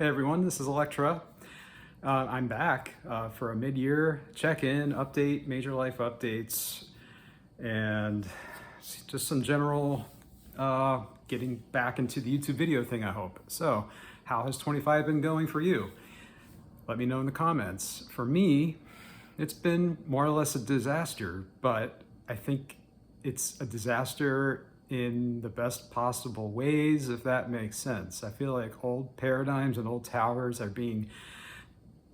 Hey everyone, this is Electra. I'm back for a mid-year check-in, update, major life updates, and just some general getting back into the YouTube video thing, I hope. So, how has 25 been going for you? Let me know in the comments. For me, it's been more or less a disaster, but I think it's a disaster in the best possible ways, if that makes sense. I feel like old paradigms and old towers are being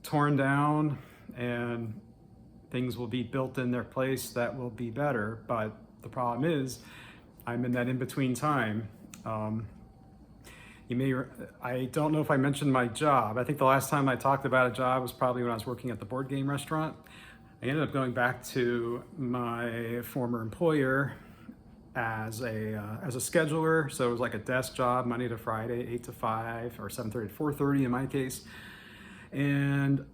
torn down and things will be built in their place that will be better. But the problem is, I'm in that in-between time. I don't know if I mentioned my job. I think the last time I talked about a job was probably when I was working at the board game restaurant. I ended up going back to my former employer as a scheduler. So it was like a desk job, Monday to Friday, 8 to 5, or 7:30 to 4:30 in my case. And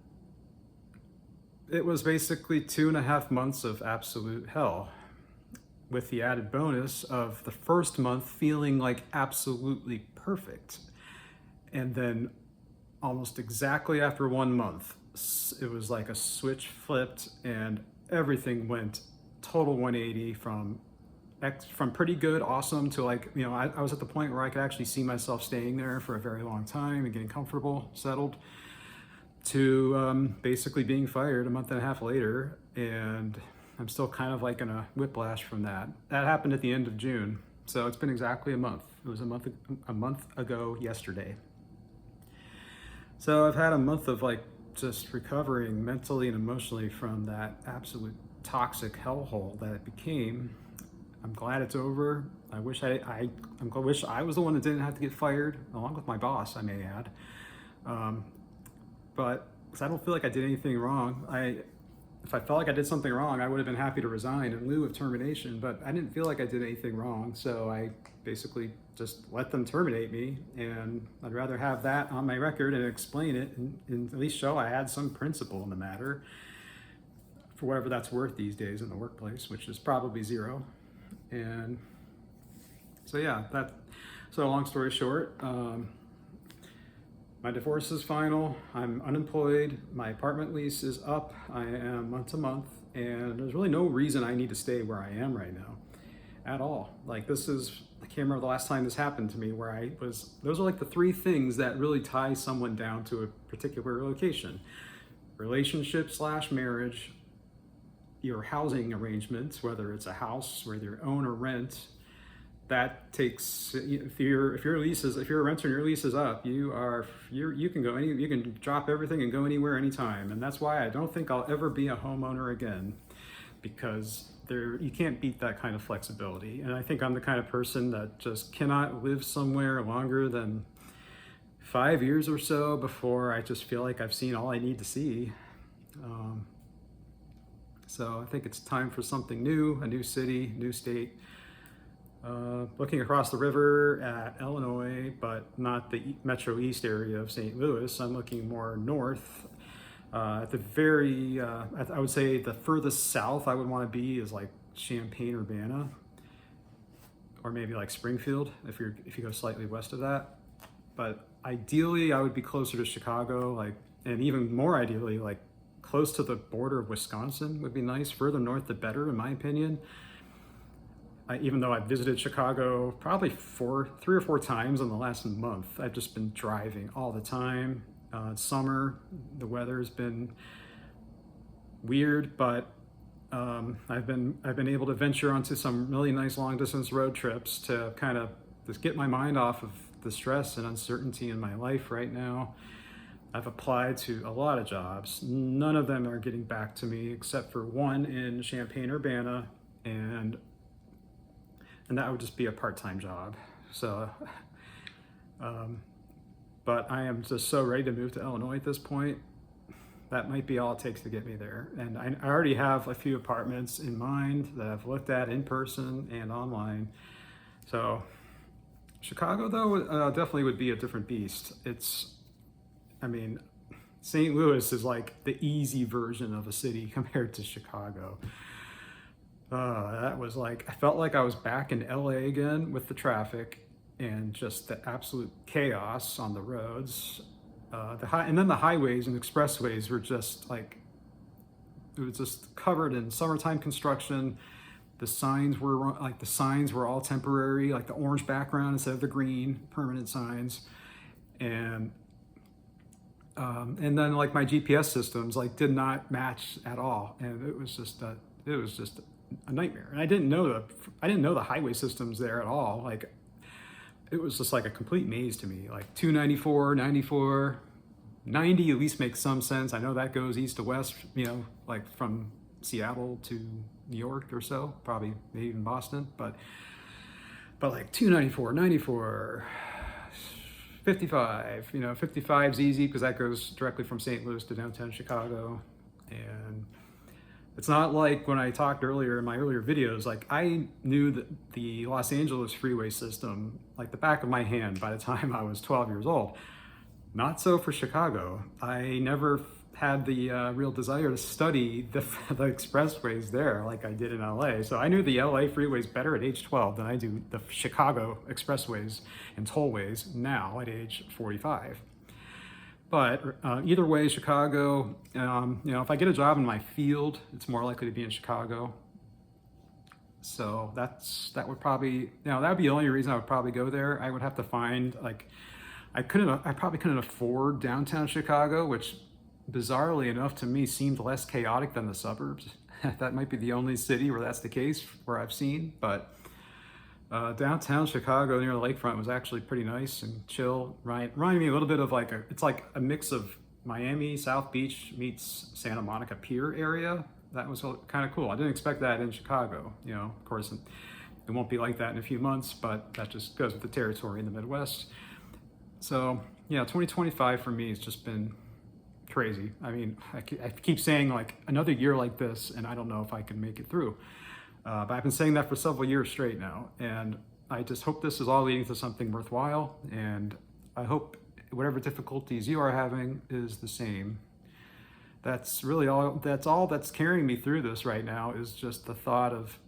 it was basically 2.5 months of absolute hell, with the added bonus of the first month feeling like absolutely perfect. And then almost exactly after 1 month, it was like a switch flipped and everything went total 180 from pretty good, awesome, to like, I was at the point where I could actually see myself staying there for a very long time and getting comfortable, settled, to basically being fired a month and a half later. And I'm still kind of like in a whiplash from that. That happened at the end of June. So it's been exactly a month. It was a month ago yesterday. So I've had a month of like just recovering mentally and emotionally from that absolute toxic hellhole that it became. I'm glad it's over. I wish I was the one that didn't have to get fired, along with my boss, I may add. But because I don't feel like I did anything wrong. If I felt like I did something wrong, I would have been happy to resign in lieu of termination, but I didn't feel like I did anything wrong. So I basically just let them terminate me, and I'd rather have that on my record and explain it and at least show I had some principle in the matter, for whatever that's worth these days in the workplace, which is probably zero. And so yeah, so long story short, my divorce is final. I'm unemployed. My apartment lease is up. I am month to month, and there's really no reason I need to stay where I am right now at all. Like, I can't remember the last time this happened to me where those are like the three things that really tie someone down to a particular location: relationship / marriage, your housing arrangements, whether it's a house, whether you own or rent. That takes, if your renter and your lease is up, you can drop everything and go anywhere, anytime. And that's why I don't think I'll ever be a homeowner again, because you can't beat that kind of flexibility. And I think I'm the kind of person that just cannot live somewhere longer than 5 years or so before I just feel like I've seen all I need to see. So I think it's time for something new, a new city, new state. Looking across the river at Illinois, but not the Metro East area of St. Louis. I'm looking more north. At the I would say the furthest south I would want to be is like Champaign-Urbana, or maybe like Springfield if you go slightly west of that. But ideally, I would be closer to Chicago, and even more ideally, like close to the border of Wisconsin would be nice. Further north, the better, in my opinion. Even though I've visited Chicago probably 3 or 4 times in the last month, I've just been driving all the time. It's summer, the weather's been weird, but I've been able to venture onto some really nice long distance road trips to kind of just get my mind off of the stress and uncertainty in my life right now. I've applied to a lot of jobs. None of them are getting back to me except for one in Champaign-Urbana, and that would just be a part-time job. So, but I am just so ready to move to Illinois at this point. That might be all it takes to get me there. And I already have a few apartments in mind that I've looked at in person and online. So Chicago, though, definitely would be a different beast. St. Louis is like the easy version of a city compared to Chicago. That was like, I felt like I was back in LA again with the traffic and just the absolute chaos on the roads. and then the highways and expressways were just like, it was just covered in summertime construction. The signs were all temporary, like the orange background instead of the green permanent signs. And then like my GPS systems like did not match at all, and it was just a nightmare. And I didn't know the highway systems there at all. Like it was just like a complete maze to me. Like 294, 94, 90 at least makes some sense. I know that goes east to west, like from Seattle to New York or so, probably maybe even Boston, but like 294, 94. 55, 55 is easy because that goes directly from St. Louis to downtown Chicago. And it's not like when I talked earlier in my earlier videos, like I knew that the Los Angeles freeway system like the back of my hand by the time I was 12 years old. Not so for Chicago. I never had the real desire to study the expressways there like I did in LA. So I knew the LA freeways better at age 12 than I do the Chicago expressways and tollways now at age 45. But either way, Chicago, if I get a job in my field, it's more likely to be in Chicago. So that would probably, that would be the only reason I would probably go there. I would have to find like, I probably couldn't afford downtown Chicago, which bizarrely enough to me seemed less chaotic than the suburbs. That might be the only city where that's the case, where I've seen, but downtown Chicago near the lakefront was actually pretty nice and chill. Reminded me a little bit of like it's like a mix of Miami, South Beach meets Santa Monica Pier area. That was kind of cool. I didn't expect that in Chicago. Of course, it won't be like that in a few months, but that just goes with the territory in the Midwest. So yeah, 2025 for me has just been crazy. I mean, I keep saying like another year like this, and I don't know if I can make it through. But I've been saying that for several years straight now, and I just hope this is all leading to something worthwhile, and I hope whatever difficulties you are having is the same. That's really all that's carrying me through this right now, is just the thought of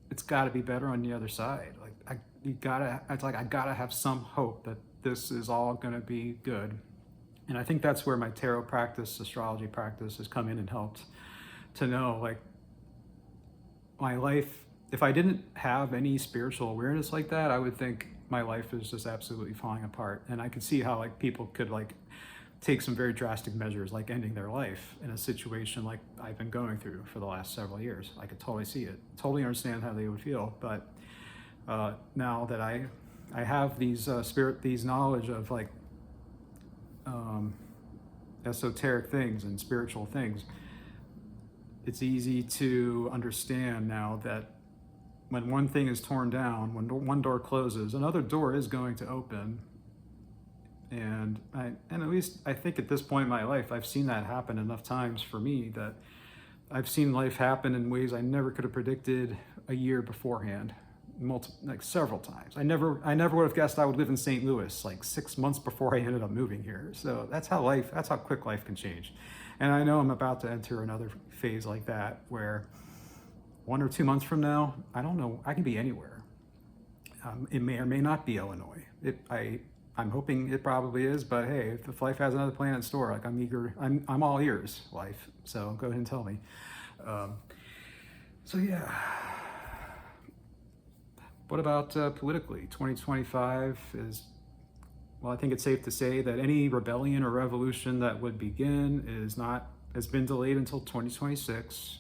it's got to be better on the other side. Like I gotta have some hope that this is all going to be good. And I think that's where my tarot practice, astrology practice has come in and helped to know, like, my life, if I didn't have any spiritual awareness like that, I would think my life is just absolutely falling apart. And I could see how like people could like take some very drastic measures, like ending their life in a situation like I've been going through for the last several years. I could totally see it, totally understand how they would feel. But now that I have these these knowledge of like esoteric things and spiritual things, it's easy to understand now that when one thing is torn down, when one door closes, another door is going to open. And at least I think at this point in my life, I've seen that happen enough times for me that I've seen life happen in ways I never could have predicted a year beforehand. Like several times. I never would have guessed I would live in St. Louis like 6 months before I ended up moving here. So that's how quick life can change. And I know I'm about to enter another phase like that where 1 or 2 months from now, I don't know, I can be anywhere. It may or may not be Illinois. I'm hoping it probably is, but hey, if life has another plan in store, like I'm all ears, life. So go ahead and tell me. So yeah. What about politically? 2025 is, well, I think it's safe to say that any rebellion or revolution that would begin has been delayed until 2026.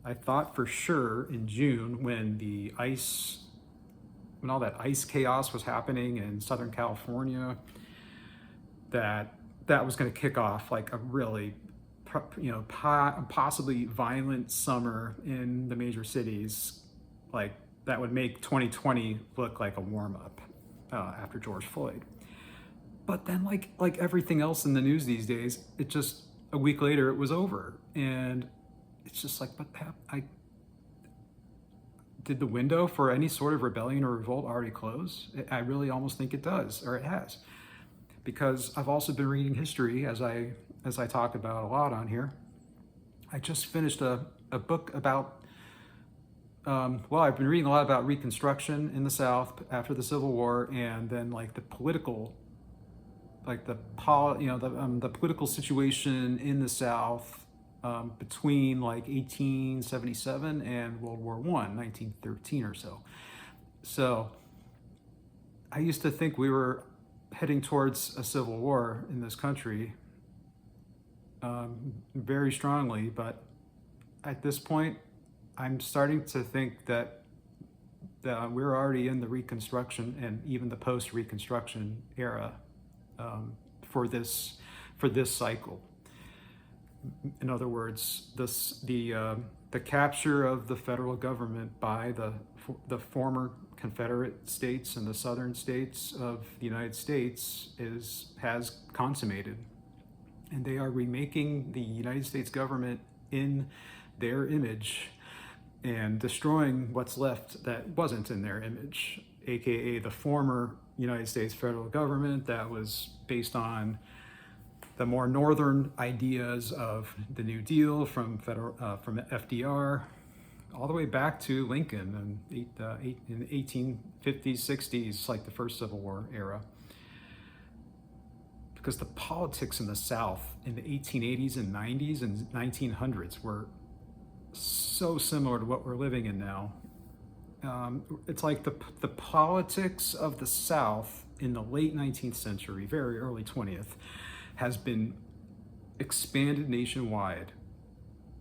I thought for sure in June when all that ice chaos was happening in Southern California, that was going to kick off like a really, possibly violent summer in the major cities, like that would make 2020 look like a warm-up after George Floyd. But then like everything else in the news these days, it just, a week later it was over. And it's just like, but did the window for any sort of rebellion or revolt already close? I really almost think it does, or it has. Because I've also been reading history, as I talk about a lot on here. I just finished a book about I've been reading a lot about Reconstruction in the South after the Civil War, and then like the political like the political situation in the South between like 1877 and World War I, 1913 or so. So I used to think we were heading towards a civil war in this country very strongly, but at this point, I'm starting to think that we're already in the Reconstruction and even the post-Reconstruction era for this cycle. In other words, the capture of the federal government by the former Confederate states and the southern states of the United States has consummated, and they are remaking the United States government in their image and destroying what's left that wasn't in their image, aka the former United States federal government that was based on the more northern ideas of the New Deal from FDR all the way back to Lincoln in the 1850s, 60s, like the first Civil War era. Because the politics in the South in the 1880s and 90s and 1900s were so similar to what we're living in now. It's like the politics of the South in the late 19th century, very early 20th, has been expanded nationwide.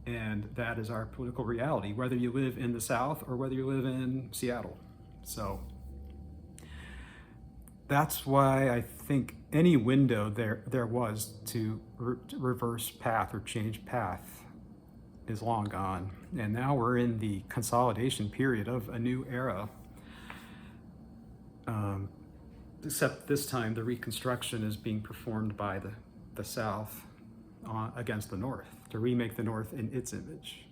And that is our political reality, whether you live in the South or whether you live in Seattle. So that's why I think any window there was to reverse path or change path is long gone. And now we're in the consolidation period of a new era. Except this time the Reconstruction is being performed by the South against the North to remake the North in its image.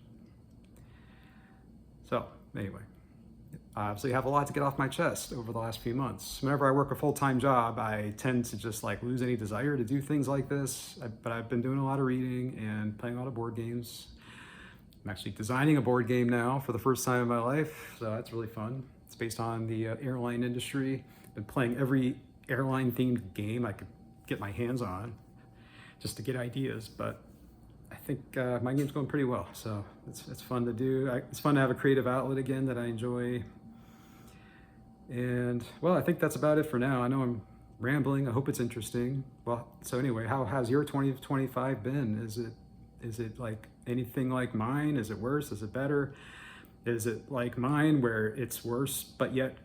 So anyway, I obviously have a lot to get off my chest over the last few months. Whenever I work a full-time job, I tend to just like lose any desire to do things like this. But I've been doing a lot of reading and playing a lot of board games. I'm actually designing a board game now for the first time in my life, so that's really fun. It's based on the airline industry. I've been playing every airline-themed game I could get my hands on just to get ideas, but I think my game's going pretty well, so it's fun to do. It's fun to have a creative outlet again that I enjoy. And, well, I think that's about it for now. I know I'm rambling. I hope it's interesting. Well, so anyway, how has your 2025 been? Is it like anything like mine? Is it worse? Is it better? Is it like mine where it's worse, but yet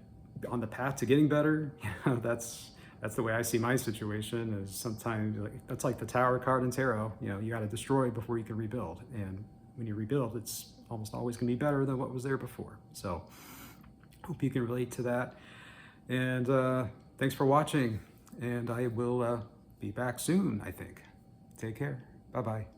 on the path to getting better? That's the way I see my situation. Is sometimes that's like the Tower card in tarot. You got to destroy before you can rebuild. And when you rebuild, it's almost always going to be better than what was there before. So hope you can relate to that. And thanks for watching. And I will be back soon, I think. Take care. Bye-bye.